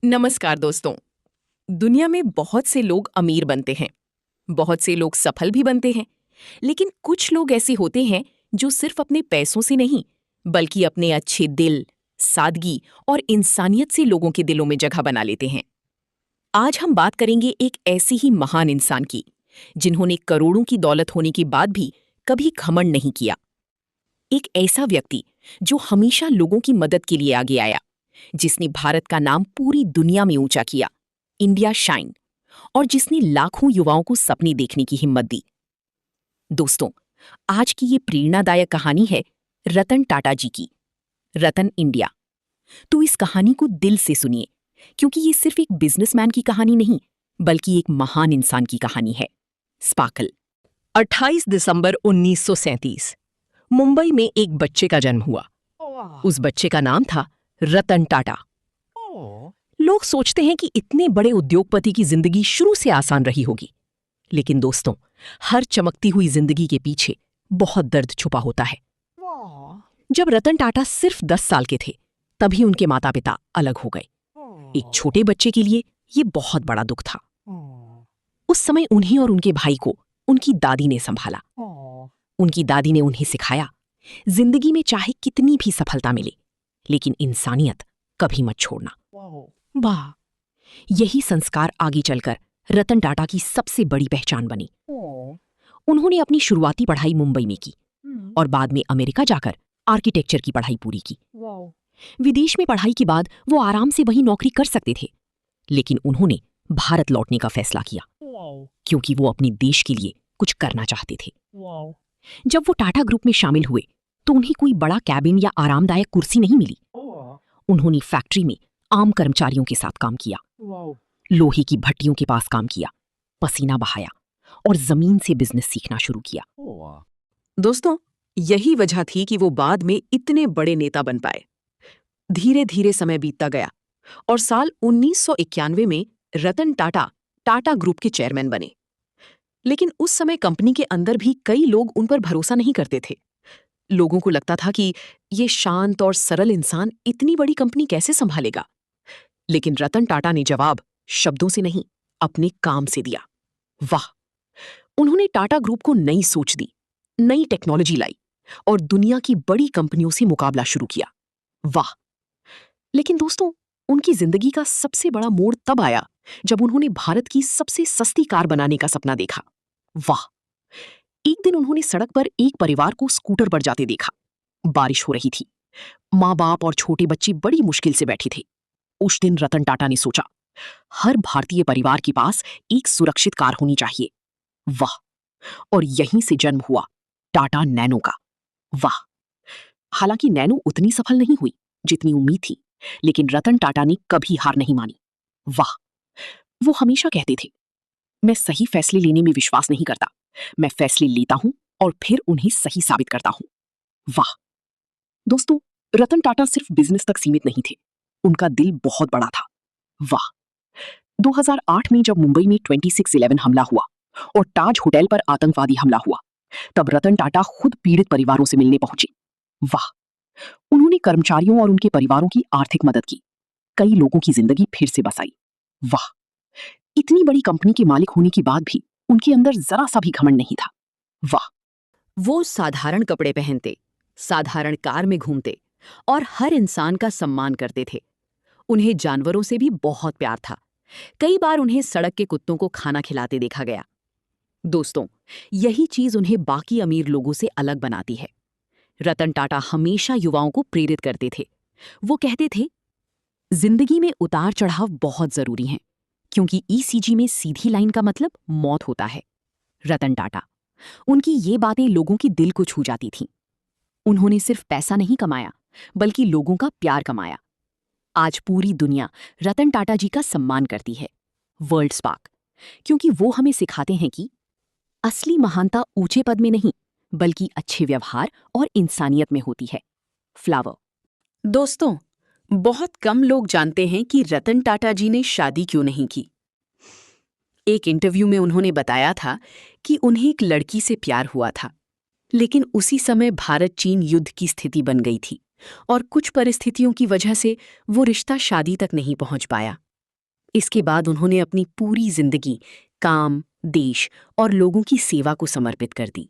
नमस्कार दोस्तों। दुनिया में बहुत से लोग अमीर बनते हैं, बहुत से लोग सफल भी बनते हैं, लेकिन कुछ लोग ऐसे होते हैं जो सिर्फ अपने पैसों से नहीं, बल्कि अपने अच्छे दिल, सादगी और इंसानियत से लोगों के दिलों में जगह बना लेते हैं। आज हम बात करेंगे एक ऐसी ही महान इंसान की, जिन्होंने करोड़ों की दौलत होने के बाद भी कभी घमंड नहीं किया। एक ऐसा व्यक्ति जो हमेशा लोगों की मदद के लिए आगे आया, जिसने भारत का नाम पूरी दुनिया में ऊंचा किया, इंडिया शाइन, और जिसने लाखों युवाओं को सपने देखने की हिम्मत दी। दोस्तों, आज की ये प्रेरणादायक कहानी है रतन टाटा जी की, रतन इंडिया। तो इस कहानी को दिल से सुनिए, क्योंकि ये सिर्फ एक बिजनेसमैन की कहानी नहीं, बल्कि एक महान इंसान की कहानी है। स्पार्कल। 28 दिसंबर 1937 मुंबई में एक बच्चे का जन्म हुआ। उस बच्चे का नाम था रतन टाटा। लोग सोचते हैं कि इतने बड़े उद्योगपति की जिंदगी शुरू से आसान रही होगी, लेकिन दोस्तों, हर चमकती हुई जिंदगी के पीछे बहुत दर्द छुपा होता है। जब रतन टाटा सिर्फ 10 साल के थे, तभी उनके माता पिता अलग हो गए। एक छोटे बच्चे के लिए ये बहुत बड़ा दुख था। उस समय उन्हें और उनके भाई को उनकी दादी ने संभाला। उनकी दादी ने उन्हें सिखाया, जिंदगी में चाहे कितनी भी सफलता मिले, लेकिन इंसानियत कभी मत छोड़ना। वाह! यही संस्कार आगे चलकर रतन टाटा की सबसे बड़ी पहचान बनी। उन्होंने अपनी शुरुआती पढ़ाई मुंबई में की और बाद में अमेरिका जाकर आर्किटेक्चर की पढ़ाई पूरी की। विदेश में पढ़ाई के बाद वो आराम से वही नौकरी कर सकते थे, लेकिन उन्होंने भारत लौटने का फैसला किया, क्योंकि वो अपने देश के लिए कुछ करना चाहते थे। जब वो टाटा ग्रुप में शामिल हुए, तो उन्हें कोई बड़ा कैबिन या आरामदायक कुर्सी नहीं मिली। उन्होंने फैक्ट्री में आम कर्मचारियों के साथ काम किया, लोहे की भट्टियों के पास काम किया, पसीना बहाया और जमीन से बिजनेस सीखना शुरू किया। दोस्तों, यही वजह थी कि वो बाद में इतने बड़े नेता बन पाए। धीरे धीरे समय बीतता गया और साल 1991 में रतन टाटा टाटा ग्रुप के चेयरमैन बने। लेकिन उस समय कंपनी के अंदर भी कई लोग उन पर भरोसा नहीं करते थे। लोगों को लगता था कि ये शांत और सरल इंसान इतनी बड़ी कंपनी कैसे संभालेगा। लेकिन रतन टाटा ने जवाब शब्दों से नहीं, अपने काम से दिया। वाह! उन्होंने टाटा ग्रुप को नई सोच दी, नई टेक्नोलॉजी लाई और दुनिया की बड़ी कंपनियों से मुकाबला शुरू किया। वाह! लेकिन दोस्तों, उनकी जिंदगी का सबसे बड़ा मोड़ तब आया जब उन्होंने भारत की सबसे सस्ती कार बनाने का सपना देखा। वाह! एक दिन उन्होंने सड़क पर एक परिवार को स्कूटर पर जाते देखा। बारिश हो रही थी, माँ बाप और छोटे बच्चे बड़ी मुश्किल से बैठे थे। उस दिन रतन टाटा ने सोचा, हर भारतीय परिवार के पास एक सुरक्षित कार होनी चाहिए। वाह! और यहीं से जन्म हुआ टाटा नैनो का। वाह! हालांकि नैनो उतनी सफल नहीं हुई जितनी उम्मीद थी, लेकिन रतन टाटा ने कभी हार नहीं मानी। वाह! वो हमेशा कहते थे, मैं सही फैसले लेने में विश्वास नहीं करता, मैं फैसले लेता हूं और फिर उन्हें सही साबित करता हूं। वाह! दोस्तों, रतन टाटा सिर्फ बिजनेस तक सीमित नहीं थे, उनका दिल बहुत बड़ा था। वाह! 2008 में जब मुंबई में 26/11 हमला हुआ और ताज होटल पर आतंकवादी हमला हुआ, तब रतन टाटा खुद पीड़ित परिवारों से मिलने पहुंचे। वाह! उन्होंने कर्मचारियों और उनके परिवारों की आर्थिक मदद की, कई लोगों की जिंदगी फिर से बसाई। वाह! इतनी बड़ी कंपनी के मालिक होने के बाद भी उनके अंदर जरा सा भी घमंड नहीं था। वाह! वो साधारण कपड़े पहनते, साधारण कार में घूमते और हर इंसान का सम्मान करते थे। उन्हें जानवरों से भी बहुत प्यार था। कई बार उन्हें सड़क के कुत्तों को खाना खिलाते देखा गया। दोस्तों, यही चीज उन्हें बाकी अमीर लोगों से अलग बनाती है। रतन टाटा हमेशा युवाओं को प्रेरित करते थे। वो कहते थे, जिंदगी में उतार चढ़ाव बहुत जरूरी हैं, क्योंकि ईसीजी में सीधी लाइन का मतलब मौत होता है। रतन टाटा, उनकी ये बातें लोगों की दिल को छू जाती थीं। उन्होंने सिर्फ पैसा नहीं कमाया, बल्कि लोगों का प्यार कमाया। आज पूरी दुनिया रतन टाटा जी का सम्मान करती है, वर्ल्ड स्पार्क, क्योंकि वो हमें सिखाते हैं कि असली महानता ऊंचे पद में नहीं, बल्कि अच्छे व्यवहार और इंसानियत में होती है। फ्लावर। दोस्तों, बहुत कम लोग जानते हैं कि रतन टाटा जी ने शादी क्यों नहीं की। एक इंटरव्यू में उन्होंने बताया था कि उन्हें एक लड़की से प्यार हुआ था, लेकिन उसी समय भारत चीन युद्ध की स्थिति बन गई थी और कुछ परिस्थितियों की वजह से वो रिश्ता शादी तक नहीं पहुंच पाया। इसके बाद उन्होंने अपनी पूरी जिंदगी काम, देश और लोगों की सेवा को समर्पित कर दी।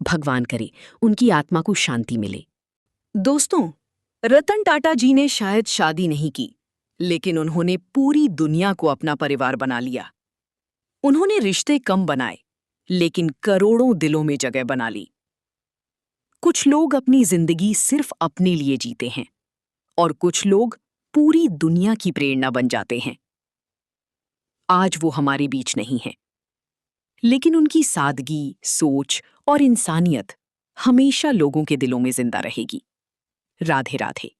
भगवान करे उनकी आत्मा को शांति मिले। दोस्तों, रतन टाटा जी ने शायद शादी नहीं की, लेकिन उन्होंने पूरी दुनिया को अपना परिवार बना लिया। उन्होंने रिश्ते कम बनाए, लेकिन करोड़ों दिलों में जगह बना ली। कुछ लोग अपनी जिंदगी सिर्फ अपने लिए जीते हैं और कुछ लोग पूरी दुनिया की प्रेरणा बन जाते हैं। आज वो हमारे बीच नहीं है, लेकिन उनकी सादगी, सोच और इंसानियत हमेशा लोगों के दिलों में जिंदा रहेगी। राधे राधे।